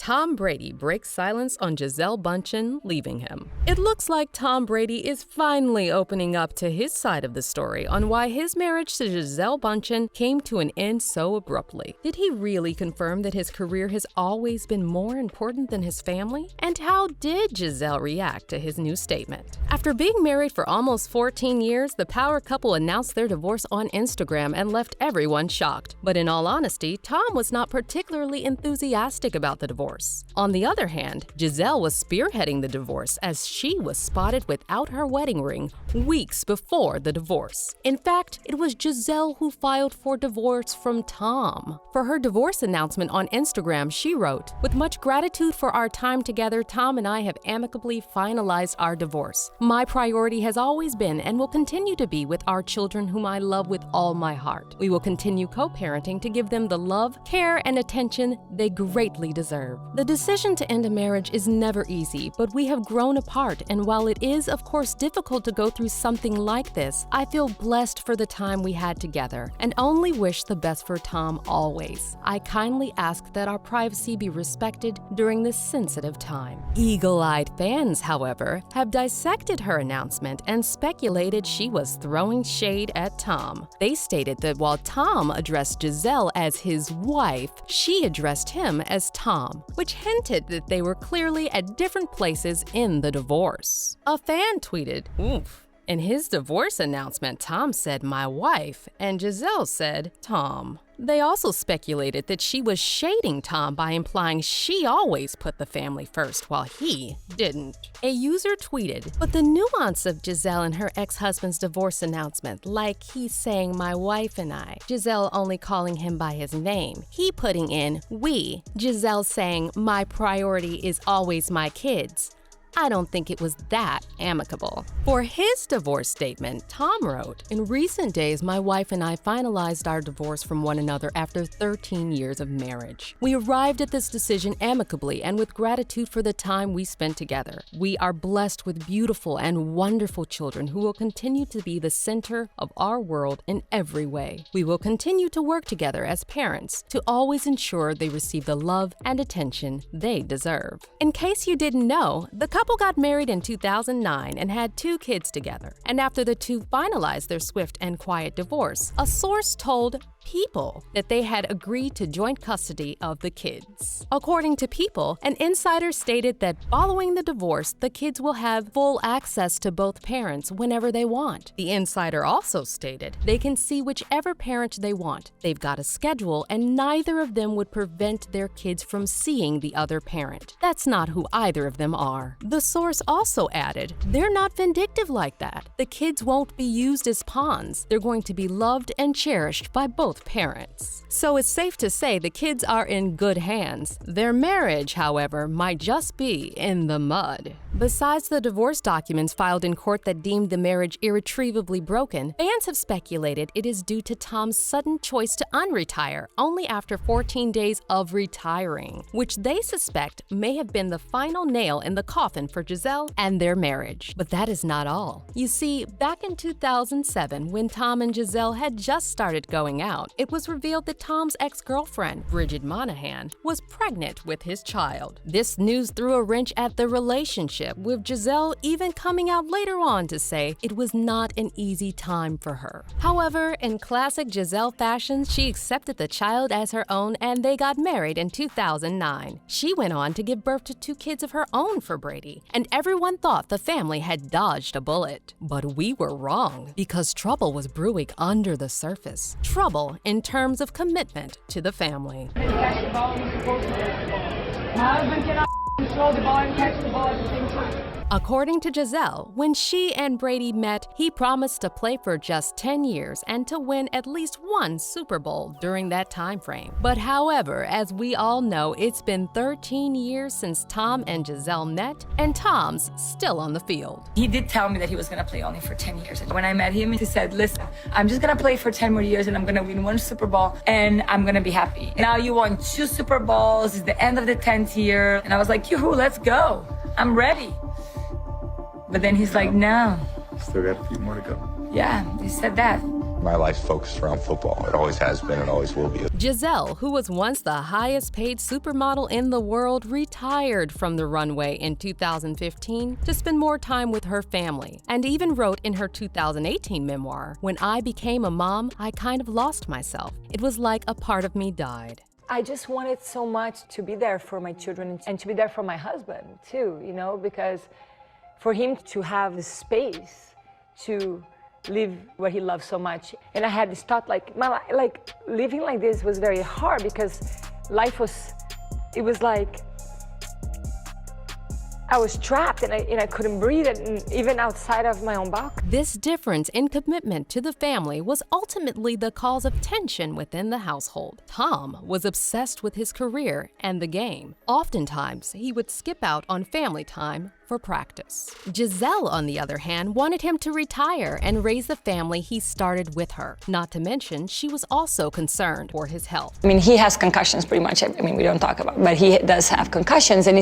Tom Brady breaks silence on Gisele Bundchen leaving him. It looks like Tom Brady is finally opening up to his side of the story on why his marriage to Gisele Bundchen came to an end so abruptly. Did he really confirm that his career has always been more important than his family? And how did Gisele react to his new statement? After being married for almost 14 years, the power couple announced their divorce on Instagram and left everyone shocked. But in all honesty, Tom was not particularly enthusiastic about the divorce. On the other hand, Gisele was spearheading the divorce as she was spotted without her wedding ring weeks before the divorce. In fact, it was Gisele who filed for divorce from Tom. For her divorce announcement on Instagram, she wrote, "With much gratitude for our time together, Tom and I have amicably finalized our divorce. My priority has always been and will continue to be with our children whom I love with all my heart. We will continue co-parenting to give them the love, care, and attention they greatly deserve." The decision to end a marriage is never easy, but we have grown apart, and while it is, of course, difficult to go through something like this, I feel blessed for the time we had together and only wish the best for Tom always. I kindly ask that our privacy be respected during this sensitive time. Eagle-eyed fans, however, have dissected her announcement and speculated she was throwing shade at Tom. They stated that while Tom addressed Gisele as his wife, she addressed him as Tom, which hinted that they were clearly at different places in the divorce. A fan tweeted, "Oof." In his divorce announcement, Tom said "my wife" and Gisele said "Tom." They also speculated that she was shading Tom by implying she always put the family first while he didn't. A user tweeted, "But the nuance of Gisele and her ex-husband's divorce announcement, like he's saying 'my wife and I,' Gisele only calling him by his name, he putting in 'we,' Gisele saying 'my priority is always my kids.' I don't think it was that amicable." For his divorce statement, Tom wrote, "In recent days, my wife and I finalized our divorce from one another after 13 years of marriage. We arrived at this decision amicably and with gratitude for the time we spent together. We are blessed with beautiful and wonderful children who will continue to be the center of our world in every way. We will continue to work together as parents to always ensure they receive the love and attention they deserve." In case you didn't know, the couple got married in 2009 and had 2 kids together. And after the two finalized their swift and quiet divorce, a source told People that they had agreed to joint custody of the kids. According to People, an insider stated that following the divorce, the kids will have full access to both parents whenever they want. The insider also stated they can see whichever parent they want. They've got a schedule, and neither of them would prevent their kids from seeing the other parent. That's not who either of them are. The source also added, they're not vindictive like that. The kids won't be used as pawns. They're going to be loved and cherished by both parents. So it's safe to say the kids are in good hands. Their marriage, however, might just be in the mud. Besides the divorce documents filed in court that deemed the marriage irretrievably broken, fans have speculated it is due to Tom's sudden choice to unretire only after 14 days of retiring, which they suspect may have been the final nail in the coffin for Gisele and their marriage. But that is not all. You see, back in 2007, when Tom and Gisele had just started going out, it was revealed that Tom's ex-girlfriend, Bridget Monahan, was pregnant with his child. This news threw a wrench at the relationship, with Gisele even coming out later on to say it was not an easy time for her. However, in classic Gisele fashion, she accepted the child as her own and they got married in 2009. She went on to give birth to 2 kids of her own for Brady, and everyone thought the family had dodged a bullet. But we were wrong, because trouble was brewing under the surface. Trouble in terms of commitment to the family. My husband cannot control the ball and catch the ball at the same time. According to Gisele, when she and Brady met, he promised to play for just 10 years and to win at least 1 Super Bowl during that time frame. But however, as we all know, it's been 13 years since Tom and Gisele met, and Tom's still on the field. He did tell me that he was gonna play only for 10 years. And when I met him, he said, listen, I'm just gonna play for 10 more years and I'm gonna win 1 Super Bowl and I'm gonna be happy. Now you won 2 Super Bowls, it's the end of the 10th year. And I was like, yoo-hoo, let's go. I'm ready. But then he's like, no. Still got a few more to go. Yeah, he said that. My life's focused around football. It always has been and always will be. Giselle, who was once the highest-paid supermodel in the world, retired from the runway in 2015 to spend more time with her family, and even wrote in her 2018 memoir, "When I became a mom, I kind of lost myself. It was like a part of me died." I just wanted so much to be there for my children and to be there for my husband too, because for him to have the space to live what he loves so much. And I had this thought, living like this was very hard because life was like I was trapped and I couldn't breathe, and even outside of my own box. This difference in commitment to the family was ultimately the cause of tension within the household. Tom was obsessed with his career and the game. Oftentimes, he would skip out on family time for practice. Giselle, on the other hand, wanted him to retire and raise the family he started with her. Not to mention, she was also concerned for his health. He has concussions pretty much. We don't talk about it, but he does have concussions, and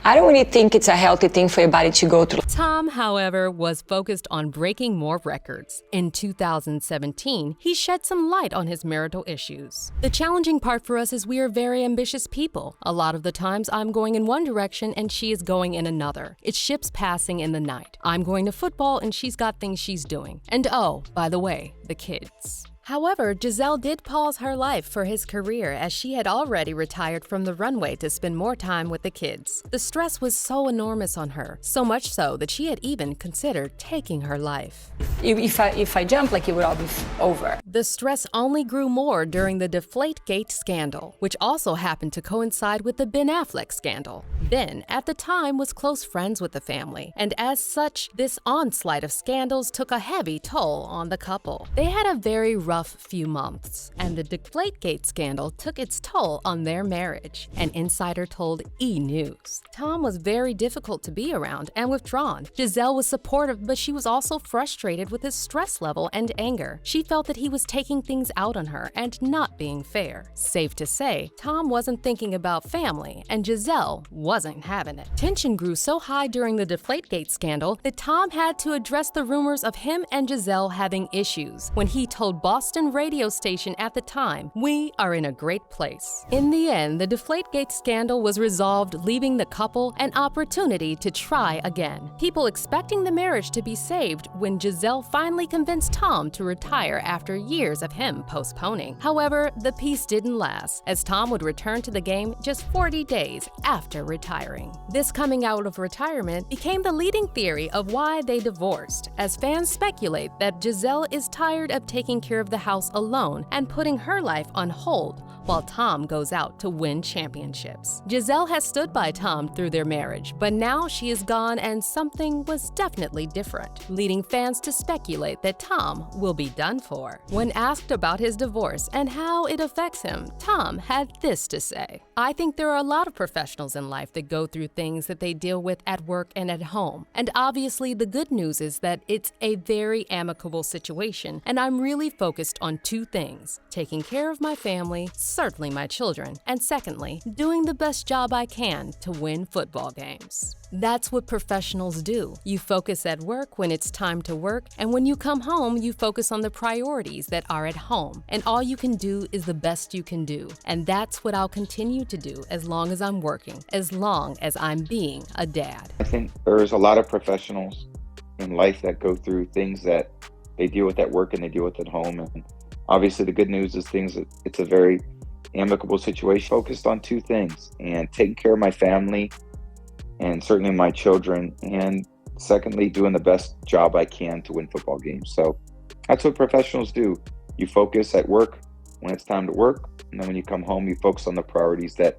I don't really think it's a healthy thing for your body to go through. Tom, however, was focused on breaking more records. In 2017, he shed some light on his marital issues. "The challenging part for us is we are very ambitious people. A lot of the times I'm going in one direction and she is going in another. It's ships passing in the night. I'm going to football and she's got things she's doing. And oh, by the way, the kids." However, Giselle did pause her life for his career as she had already retired from the runway to spend more time with the kids. The stress was so enormous on her, so much so that she had even considered taking her life. If I jump, it would all be over. The stress only grew more during the Deflategate scandal, which also happened to coincide with the Ben Affleck scandal. Ben, at the time, was close friends with the family, and as such, this onslaught of scandals took a heavy toll on the couple. They had a very rough few months, and the Deflategate scandal took its toll on their marriage, an insider told E! News. Tom was very difficult to be around and withdrawn. Giselle was supportive, but she was also frustrated with his stress level and anger. She felt that he was taking things out on her and not being fair. Safe to say, Tom wasn't thinking about family, and Giselle wasn't having it. Tension grew so high during the Deflategate scandal that Tom had to address the rumors of him and Giselle having issues when he told Boston radio station at the time, "We are in a great place." In the end, the Deflategate scandal was resolved, leaving the couple an opportunity to try again. People expecting the marriage to be saved when Giselle finally convinced Tom to retire after years of him postponing. However, the peace didn't last, as Tom would return to the game just 40 days after retiring. This coming out of retirement became the leading theory of why they divorced, as fans speculate that Giselle is tired of taking care of the house alone and putting her life on hold while Tom goes out to win championships. Giselle has stood by Tom through their marriage, but now she is gone and something was definitely different, leading fans to speculate that Tom will be done for. When asked about his divorce and how it affects him, Tom had this to say: "I think there are a lot of professionals in life that go through things that they deal with at work and at home. And obviously the good news is that it's a very amicable situation, and I'm really focused on two things: taking care of my family, certainly my children, and secondly, doing the best job I can to win football games." That's what professionals do. You focus at work when it's time to work, and when you come home, you focus on the priorities that are at home. And all you can do is the best you can do. And that's what I'll continue to do as long as I'm working, as long as I'm being a dad. I think there's a lot of professionals in life that go through things that they deal with at work and they deal with at home. And obviously the good news is it's a very amicable situation, focused on two things, and taking care of my family and certainly my children, and secondly, doing the best job I can to win football games. So that's what professionals do. You focus at work when it's time to work, and then when you come home, you focus on the priorities that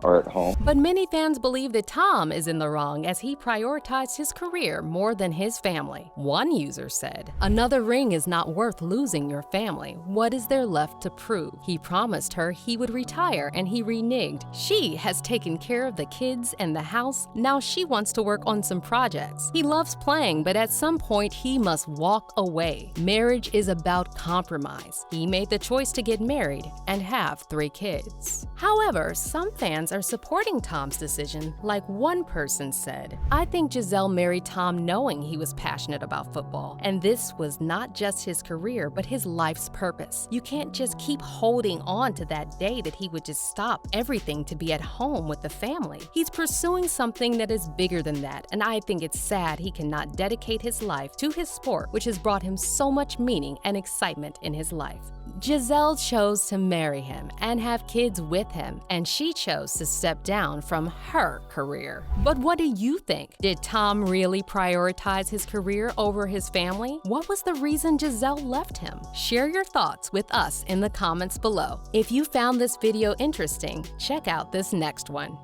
are at home. But many fans believe that Tom is in the wrong as he prioritized his career more than his family. One user said, "Another ring is not worth losing your family. What is there left to prove? He promised her he would retire and he reneged. She has taken care of the kids and the house. Now she wants to work on some projects. He loves playing, but at some point he must walk away. Marriage is about compromise. He made the choice to get married and have 3 kids." However, some fans fans are supporting Tom's decision, like one person said, "I think Giselle married Tom knowing he was passionate about football, and this was not just his career, but his life's purpose. You can't just keep holding on to that day that he would just stop everything to be at home with the family. He's pursuing something that is bigger than that, and I think it's sad he cannot dedicate his life to his sport, which has brought him so much meaning and excitement in his life." Giselle chose to marry him and have kids with him, and she chose to step down from her career. But what do you think? Did Tom really prioritize his career over his family? What was the reason Giselle left him? Share your thoughts with us in the comments below. If you found this video interesting, check out this next one.